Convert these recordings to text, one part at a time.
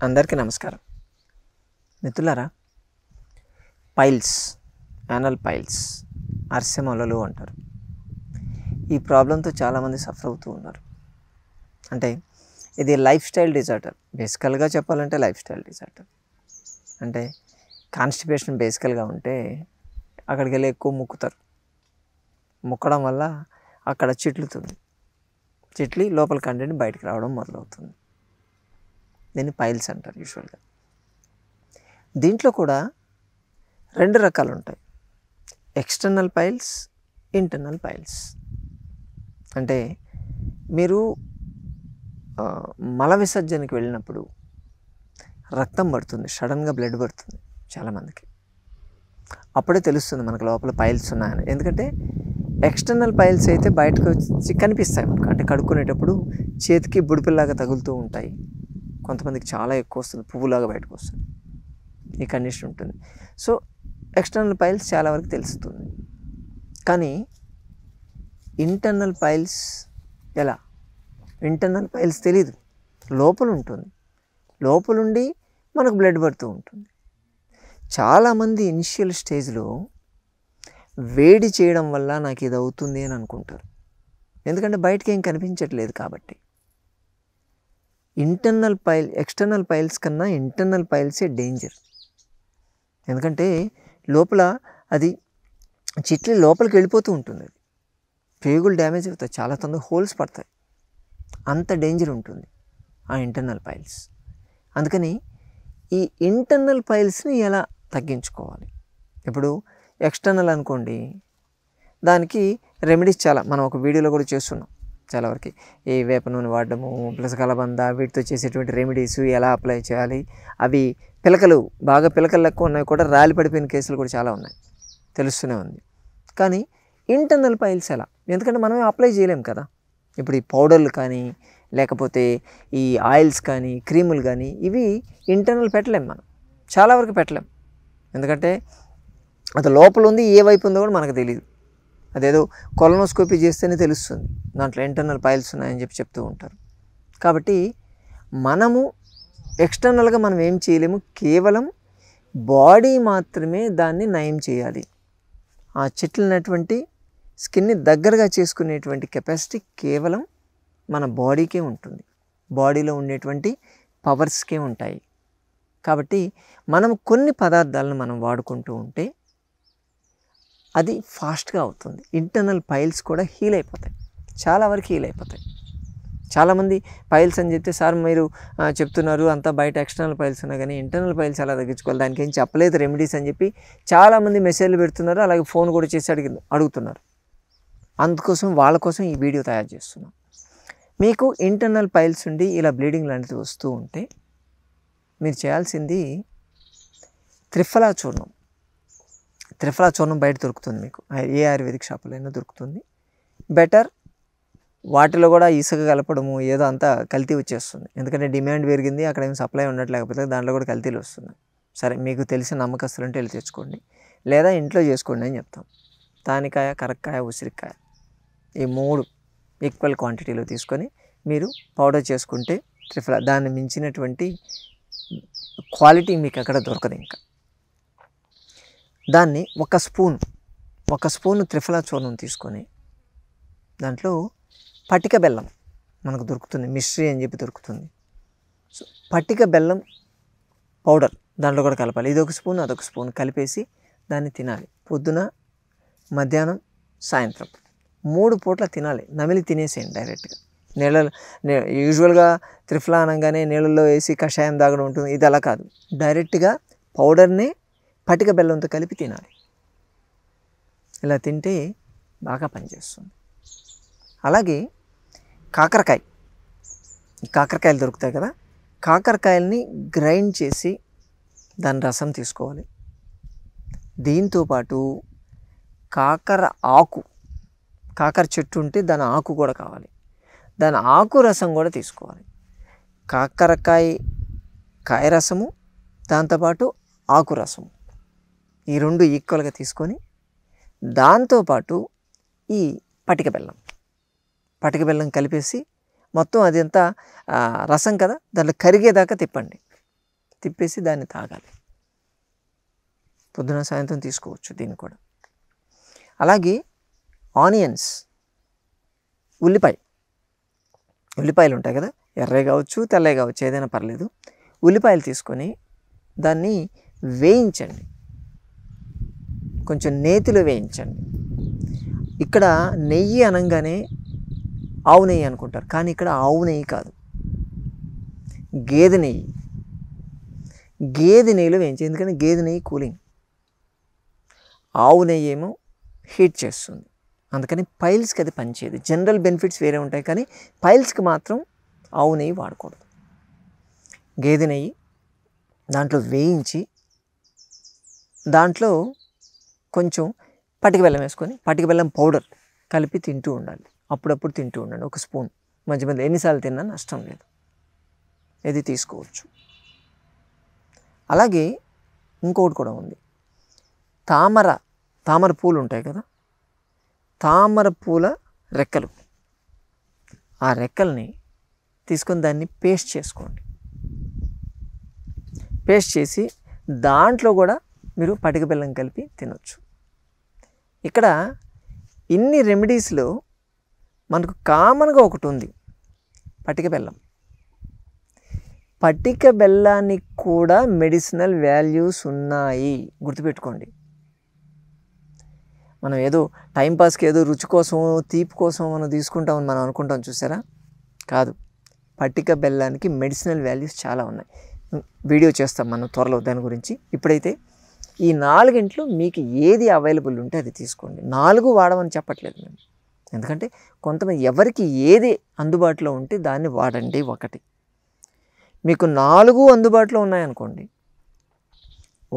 అందరికీ నమస్కారం మిత్రులారా. పైల్స్, యానల్ పైల్స్, అర్సెమొలలు అంటారు. ఈ ప్రాబ్లంతో చాలామంది సఫర్ అవుతూ ఉన్నారు. అంటే ఇది లైఫ్ స్టైల్ డిజార్డర్. బేసికల్గా చెప్పాలంటే లైఫ్ స్టైల్ డిజార్డర్. అంటే కాన్స్టిపేషన్ బేసికల్గా ఉంటే అక్కడికి వెళ్ళి ఎక్కువ ముక్కుతారు. ముక్కడం వల్ల అక్కడ చిట్లి లోపల కంటెంట్ బయటకు రావడం మొదలవుతుంది. దీన్ని పైల్స్ అంటారు యూజువల్గా. దీంట్లో కూడా రెండు రకాలు ఉంటాయి: ఎక్స్టర్నల్ పైల్స్, ఇంటర్నల్ పైల్స్. అంటే మీరు మల విసర్జనకి వెళ్ళినప్పుడు రక్తం పడుతుంది, సడన్గా బ్లడ్ పడుతుంది చాలామందికి. అప్పుడే తెలుస్తుంది మనకు లోపల పైల్స్ ఉన్నాయని. ఎందుకంటే ఎక్స్టర్నల్ పైల్స్ అయితే బయటకు వచ్చి కనిపిస్తాయి మనకు. అంటే కడుక్కునేటప్పుడు చేతికి బుడిపిల్లాగా తగులుతూ ఉంటాయి. కొంతమందికి చాలా ఎక్కువ వస్తుంది, పువ్వులాగా బయటకు వస్తుంది. ఈ కండిషన్ ఉంటుంది. సో ఎక్స్టర్నల్ పైల్స్ చాలా వరకు తెలుస్తుంది. కానీ ఇంటర్నల్ పైల్స్ ఎలా? ఇంటర్నల్ పైల్స్ తెలీదు, లోపల ఉంటుంది. లోపలుండి మనకు బ్లడ్ పడుతూ ఉంటుంది. చాలామంది ఇనిషియల్ స్టేజ్లో వేడి చేయడం వల్ల నాకు ఇది అవుతుంది అని అనుకుంటారు. ఎందుకంటే బయటకి ఏం కనిపించట్లేదు కాబట్టి. ఎక్స్టర్నల్ పైల్స్ కన్నా ఇంటర్నల్ పైల్సే డేంజర్. ఎందుకంటే లోపల అది చిట్లి లోపలికి వెళ్ళిపోతూ ఉంటుంది. అది పేగులు డ్యామేజ్ అవుతాయి, చాలా తొందరగా హోల్స్ పడతాయి. అంత డేంజర్ ఉంటుంది ఆ ఇంటర్నల్ పైల్స్. అందుకని ఈ ఇంటర్నల్ పైల్స్ని ఎలా తగ్గించుకోవాలి? ఇప్పుడు ఎక్స్టర్నల్ అనుకోండి, దానికి రెమెడీస్ చాలా మనం ఒక వీడియోలో కూడా చేస్తున్నాం చాలా వరకు. ఈ వేప నూనె వాడడము ప్లస్ కలబంద, వీటితో చేసేటువంటి రెమెడీస్ ఎలా అప్లై చేయాలి. అవి బాగా పిలకలు లెక్క ఉన్నాయి కూడా, రాలి పడిపోయిన కేసులు కూడా చాలా ఉన్నాయి, తెలుస్తూనే ఉంది. కానీ ఇంటర్నల్ పైల్స్ ఎలా? ఎందుకంటే మనమే అప్లై చేయలేం కదా. ఇప్పుడు ఈ పౌడర్లు కానీ, లేకపోతే ఈ ఆయిల్స్ కానీ, క్రీములు కానీ, ఇవి ఇంటర్నల్ పెట్టలేం మనం, చాలా వరకు పెట్టలేం. ఎందుకంటే అది లోపల ఉంది, ఏ వైపు ఉందో కూడా మనకు తెలియదు. అదేదో కొలనోస్కోపీ చేస్తేనే తెలుస్తుంది దాంట్లో ఇంటర్నల్ పైల్స్ ఉన్నాయని చెప్తూ ఉంటారు. కాబట్టి మనము ఎక్స్టర్నల్గా మనం ఏం చేయలేము, కేవలం బాడీ మాత్రమే దాన్ని నయం చేయాలి. ఆ చిట్లినటువంటి స్కిన్ని దగ్గరగా చేసుకునేటువంటి కెపాసిటీ కేవలం మన బాడీకే ఉంటుంది, బాడీలో ఉండేటువంటి పవర్స్కే ఉంటాయి. కాబట్టి మనం కొన్ని పదార్థాలను మనం వాడుకుంటూ ఉంటే అది ఫాస్ట్గా అవుతుంది. ఇంటర్నల్ పైల్స్ కూడా హీల్ అయిపోతాయి, చాలా వరకు హీల్ అయిపోతాయి. చాలామంది పైల్స్ అని చెప్తే, సార్ మీరు చెప్తున్నారు అంతా బయట ఎక్స్టర్నల్ పైల్స్ ఉన్నాయి కానీ ఇంటర్నల్ పైల్స్ ఎలా తగ్గించుకోవాలి, దానికి ఏం చెప్పలేదు రెమెడీస్ అని చెప్పి చాలామంది మెసేజ్లు పెడుతున్నారు. అలాగే ఫోన్ కూడా చేసి అడుగుతున్నారు. అందుకోసం వాళ్ళ కోసం ఈ వీడియో తయారు చేస్తున్నాం. మీకు ఇంటర్నల్ పైల్స్ ఉండి ఇలా బ్లీడింగ్ లాంటిది వస్తూ ఉంటే మీరు చేయాల్సింది త్రిఫలా చూర్ణం. త్రిఫలా చూర్ణం బయట దొరుకుతుంది, మీకు ఏ ఆయుర్వేదిక్ షాపులైనా దొరుకుతుంది. బెటర్ వాటిలో కూడా ఇసుక కలపడము ఏదో అంతా కల్తీ వచ్చేస్తుంది. ఎందుకంటే డిమాండ్ పెరిగింది, అక్కడ ఏమి సప్లై ఉండట్లేకపోతే దాంట్లో కూడా కల్తీలు వస్తున్నాయి. సరే, మీకు తెలిసిన నమ్మకస్తులు అంటే వెళ్ళి తెచ్చుకోండి, లేదా ఇంట్లో చేసుకోండి అని చెప్తాం. తానికాయ, కరక్కాయ, ఉసిరికాయ, ఈ 3 ఈక్వల్ క్వాంటిటీలో తీసుకొని మీరు పౌడర్ చేసుకుంటే త్రిఫలా, దాన్ని మించినటువంటి క్వాలిటీ మీకు ఎక్కడ దొరకదు. ఇంకా దాన్ని ఒక స్పూన్ త్రిఫలా చూర్ణం తీసుకొని దాంట్లో పటిక బెల్లం మనకు దొరుకుతుంది, మిశ్రీ అని చెప్పి దొరుకుతుంది. సో పటిక బెల్లం పౌడర్ దాంట్లో కూడా కలపాలి. ఇదొక స్పూన్, అదొక స్పూన్ కలిపేసి దాన్ని తినాలి. పొద్దున, మధ్యాహ్నం, సాయంత్రం 3 పూట్ల తినాలి. నమిలి తినేసేయండి డైరెక్ట్గా. యూజువల్గా త్రిఫలా అనగానే నీళ్ళల్లో వేసి కషాయం తాగడం ఉంటుంది, ఇది అలా కాదు. డైరెక్ట్గా పౌడర్నే పటిక బెల్లంతో కలిపి తినాలి. ఇలా తింటే బాగా పనిచేస్తుంది. అలాగే కాకరకాయలు దొరుకుతాయి కదా, కాకరకాయలని గ్రైండ్ చేసి దాని రసం తీసుకోవాలి. దీంతోపాటు కాకర చెట్టు ఉంటే దాని ఆకు కూడా కావాలి, దాని ఆకు రసం కూడా తీసుకోవాలి. కాయ రసము, దాంతోపాటు ఆకు రసము, ఈ 2 ఈక్వల్గా తీసుకొని దాంతోపాటు ఈ పటిక బెల్లం కలిపేసి మొత్తం అది అంతా రసం కదా, దాంట్లో కరిగేదాకా తిప్పండి. తిప్పేసి దాన్ని తాగాలి. పొద్దున సాయంత్రం తీసుకోవచ్చు దీన్ని కూడా. అలాగే ఆనియన్స్, ఉల్లిపాయలు ఉంటాయి కదా, ఎర్రవి కావచ్చు తెల్లవి కావచ్చు ఏదైనా పర్లేదు. ఉల్లిపాయలు తీసుకొని దాన్ని వేయించండి, కొంచెం నేతిలో వేయించండి. ఇక్కడ నెయ్యి అనగానే ఆవు నెయ్యి అనుకుంటారు, కానీ ఇక్కడ ఆవు నెయ్యి కాదు, గేదె నెయ్యి. గేదె నెయ్యిలో వేయించి, ఎందుకంటే గేదె నెయ్యి కూలింగ్, ఆవు నెయ్యి ఏమో హీట్ చేస్తుంది. అందుకని పైల్స్కి అది పనిచేయదు. జనరల్ బెనిఫిట్స్ వేరే ఉంటాయి, కానీ పైల్స్కి మాత్రం ఆవు నెయ్యి వాడకూడదు. గేదె నెయ్యి దాంట్లో వేయించి దాంట్లో కొంచెం పటిక బెల్లం వేసుకొని, పటిక బెల్లం పౌడర్ కలిపి తింటూ ఉండాలి. అప్పుడప్పుడు తింటూ ఉండండి, ఒక స్పూన్ మధ్య మధ్య. ఎన్నిసార్లు తిన్నా నష్టం లేదు, ఇది తీసుకోవచ్చు. అలాగే ఇంకొకటి కూడా ఉంది, తామర పూలు ఉంటాయి కదా, తామర పూల రెక్కలు, ఆ రెక్కల్ని తీసుకొని దాన్ని పేస్ట్ చేసుకోండి. పేస్ట్ చేసి దాంట్లో కూడా మీరు పటిక బెల్లం కలిపి తినొచ్చు. ఇక్కడ ఇన్ని రెమెడీస్లో మనకు కామన్గా ఒకటి ఉంది, పటిక బెల్లం. పటిక బెల్లానికి కూడా మెడిసినల్ వాల్యూస్ ఉన్నాయి, గుర్తుపెట్టుకోండి. మనం ఏదో టైంపాస్కి ఏదో రుచి కోసం తీపి కోసం మనం తీసుకుంటామని మనం అనుకుంటాం, చూసారా? కాదు, పటిక బెల్లానికి మెడిసినల్ వాల్యూస్ చాలా ఉన్నాయి. వీడియో చేస్తాం మనం త్వరలో దాని గురించి. ఇప్పుడైతే ఈ 4 మీకు ఏది అవైలబుల్ ఉంటే అది తీసుకోండి. 4 వాడమని చెప్పట్లేదు మేము, ఎందుకంటే కొంతమంది ఎవరికి ఏది అందుబాటులో ఉంటే దాన్ని వాడండి. ఒకటి మీకు 4 అందుబాటులో ఉన్నాయనుకోండి,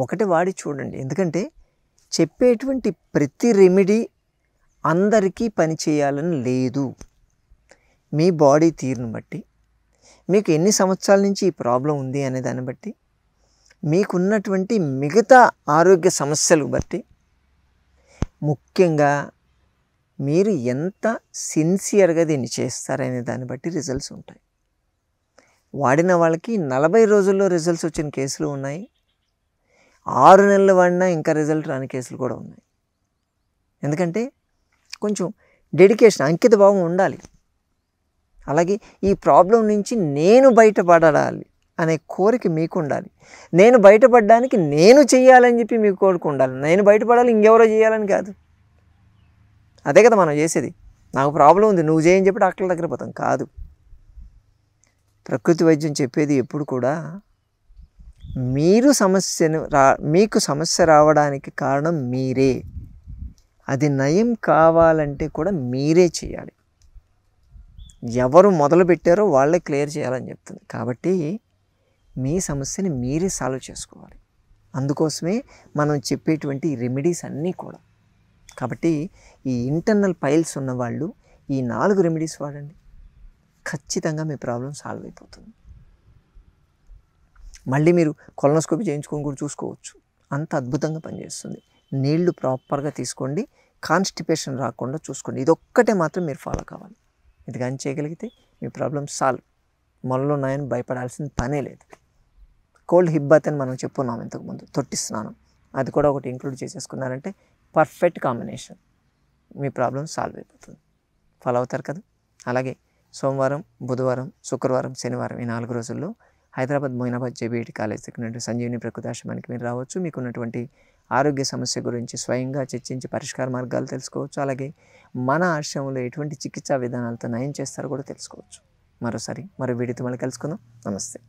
ఒకటి వాడి చూడండి. ఎందుకంటే చెప్పేటువంటి ప్రతి రెమెడీ అందరికీ పని చేయాలని లేదు. మీ బాడీ తీరును బట్టి, మీకు ఎన్ని సంవత్సరాల నుంచి ఈ ప్రాబ్లం ఉంది అనే దాన్ని బట్టి, మీకున్నటువంటి మిగతా ఆరోగ్య సమస్యలు బట్టి, ముఖ్యంగా మీరు ఎంత సిన్సియర్గా దీన్ని చేస్తారనే దాన్ని బట్టి రిజల్ట్స్ ఉంటాయి. వాడిన వాళ్ళకి 40 రోజుల్లో రిజల్ట్స్ వచ్చిన కేసులు ఉన్నాయి, 6 నెలలు వాడినా ఇంకా రిజల్ట్ రాని కేసులు కూడా ఉన్నాయి. ఎందుకంటే కొంచెం డెడికేషన్, అంకిత భావం ఉండాలి. అలాగే ఈ ప్రాబ్లం నుంచి నేను బయటపడాలి అనే కోరిక మీకు ఉండాలి. నేను బయటపడడానికి నేను చెయ్యాలని చెప్పి మీకు కోరిక ఉండాలి. నేను బయటపడాలి, ఇంకెవరో చేయాలని కాదు. అదే కదా మనం చేసేది. నాకు ప్రాబ్లం ఉంది, నువ్వు చేయని చెప్పి డాక్టర్ల దగ్గర పోతాం కాదు. ప్రకృతి వైద్యం చెప్పేది ఎప్పుడు కూడా మీరు మీకు సమస్య రావడానికి కారణం మీరే. అది నయం కావాలంటే కూడా మీరే చేయాలి. ఎవరు మొదలు పెట్టారో వాళ్ళే క్లియర్ చేయాలని చెప్తుంది. కాబట్టి మీ సమస్యని మీరే సాల్వ్ చేసుకోవాలి. అందుకోసమే మనం చెప్పేటువంటి రెమెడీస్ అన్నీ కూడా. కాబట్టి ఈ ఇంటర్నల్ పైల్స్ ఉన్నవాళ్ళు ఈ 4 రెమెడీస్ వాడండి, ఖచ్చితంగా మీ ప్రాబ్లం సాల్వ్ అయిపోతుంది. మళ్ళీ మీరు కొలనోస్కోపీ చేయించుకొని కూడా చూసుకోవచ్చు, అంత అద్భుతంగా పనిచేస్తుంది. నీళ్లు ప్రాపర్గా తీసుకోండి, కాన్స్టిపేషన్ రాకుండా చూసుకోండి. ఇదొక్కటే మాత్రం మీరు ఫాలో కావాలి. ఇది కానీ చేయగలిగితే మీ ప్రాబ్లం సాల్వ్. మొలలు ఉన్నాయని భయపడాల్సిన పనే లేదు. కోల్డ్ హిప్ బాత్ అని మనం చెప్పుకున్నాం ఇంతకుముందు, తొట్టి స్నానం, అది కూడా ఒకటి ఇంక్లూడ్ చేసేసుకున్నారంటే పర్ఫెక్ట్ కాంబినేషన్, మీ ప్రాబ్లం సాల్వ్ అయిపోతుంది. ఫాలో అవుతారు కదా? అలాగే సోమవారం, బుధవారం, శుక్రవారం, శనివారం ఈ 4 రోజుల్లో హైదరాబాద్ మొయినాబాద్ జేబీఐటీ కాలేజ్ దగ్గర సంజీవిని ప్రకృతి ఆశ్రమానికి మీరు రావచ్చు. మీకున్నటువంటి ఆరోగ్య సమస్య గురించి స్వయంగా చర్చించి పరిష్కార మార్గాలు తెలుసుకోవచ్చు. అలాగే మన ఆశ్రమంలో ఎటువంటి చికిత్సా విధానాలతో నయం చేస్తారో కూడా తెలుసుకోవచ్చు. మరో వీడియోతో మళ్ళీ కలుసుకుందాం. నమస్తే.